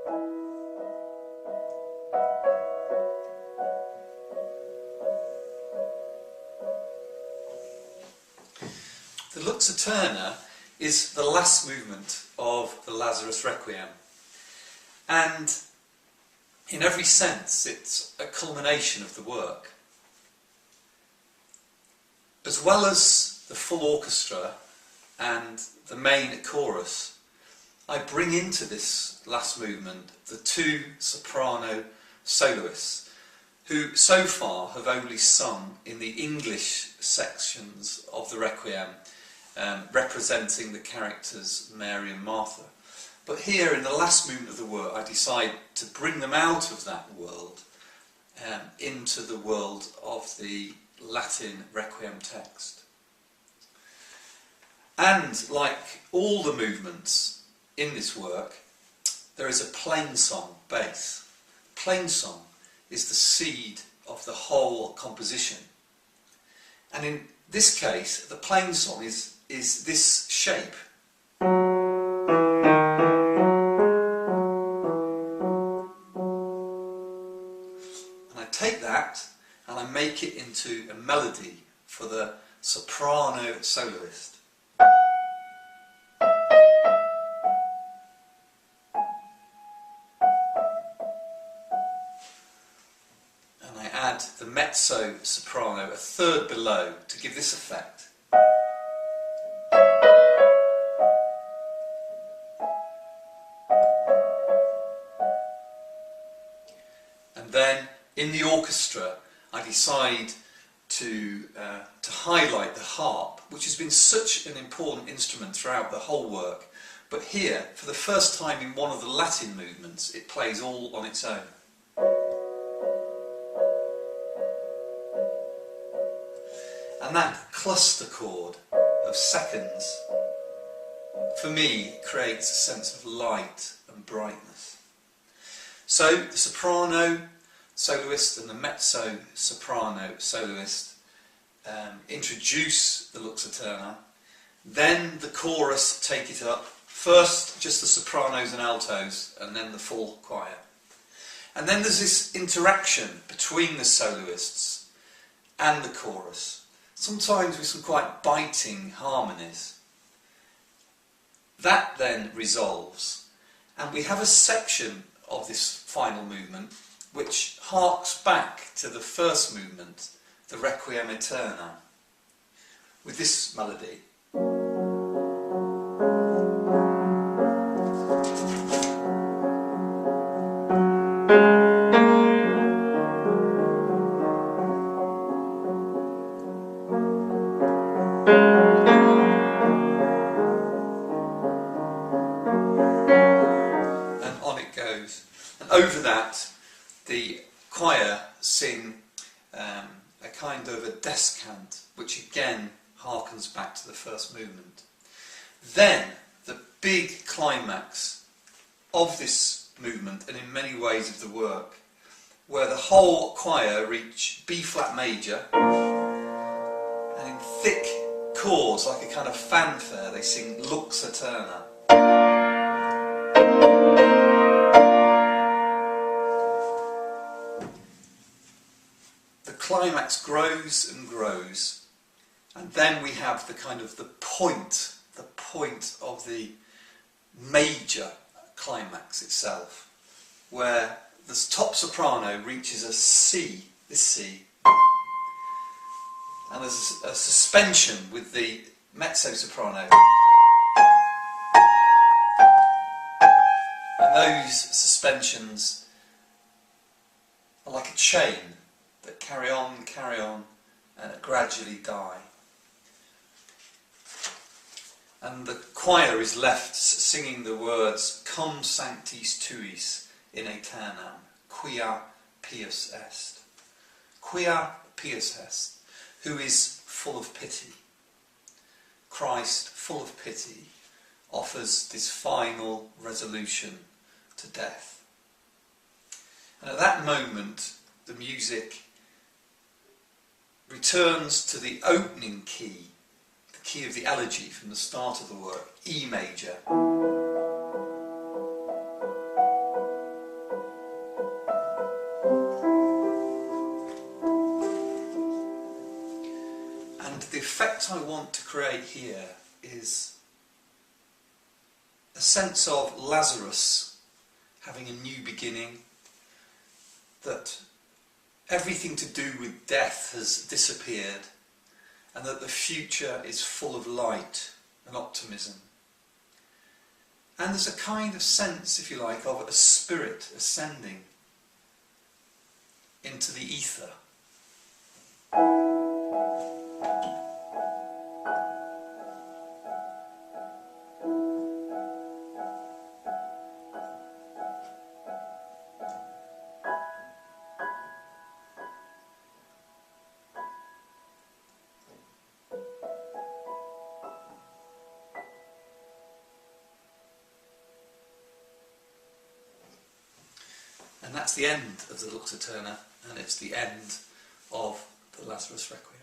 The Lux Aeterna is the last movement of the Lazarus Requiem, and in every sense it's a culmination of the work. As well as the full orchestra and the main chorus, I bring into this last movement the two soprano soloists, who so far have only sung in the English sections of the Requiem, representing the characters Mary and Martha. But here in the last movement of the work I decide to bring them out of that world into the world of the Latin Requiem text. And like all the movements in this work, there is a plain song base. Plain song is the seed of the whole composition. And in this case, the plain song is this shape. And I take that and I make it into a melody for the soprano soloist. And I add the mezzo soprano a third below to give this effect. And then in the orchestra I decide to highlight the harp, which has been such an important instrument throughout the whole work, but here, for the first time in one of the Latin movements, it plays all on its own. And that cluster chord of seconds, for me, creates a sense of light and brightness. So the soprano soloist and the mezzo soprano soloist introduce the Lux Aeterna, then the chorus take it up, first just the sopranos and altos, and then the full choir. And then there's this interaction between the soloists and the chorus, sometimes with some quite biting harmonies. That then resolves, and we have a section of this final movement which harks back to the first movement, the Requiem Aeterna, with this melody. And on it goes. And over that, the choir sing a kind of a descant, which again harkens back to the first movement. Then the big climax of this movement, and in many ways of the work, where the whole choir reach B flat major, and in thick chords, like a kind of fanfare, they sing Lux Aeterna. Climax grows and grows, and then we have the kind of the point of the major climax itself, where the top soprano reaches a C, this C, and there's a suspension with the mezzo soprano, and those suspensions are like a chain that carry on, and gradually die. And the choir is left singing the words, Cum sanctis tuis in aeternam, quia pius est. Quia pius est, who is full of pity. Christ, full of pity, offers this final resolution to death. And at that moment, the music returns to the opening key, the key of the elegy from the start of the work, E major. effect I want to create here is a sense of Lazarus having a new beginning, that everything to do with death has disappeared, and that the future is full of light and optimism. And there's a kind of sense, if you like, of a spirit ascending into the ether. And that's the end of the Lux Aeterna, and it's the end of the Lazarus Requiem.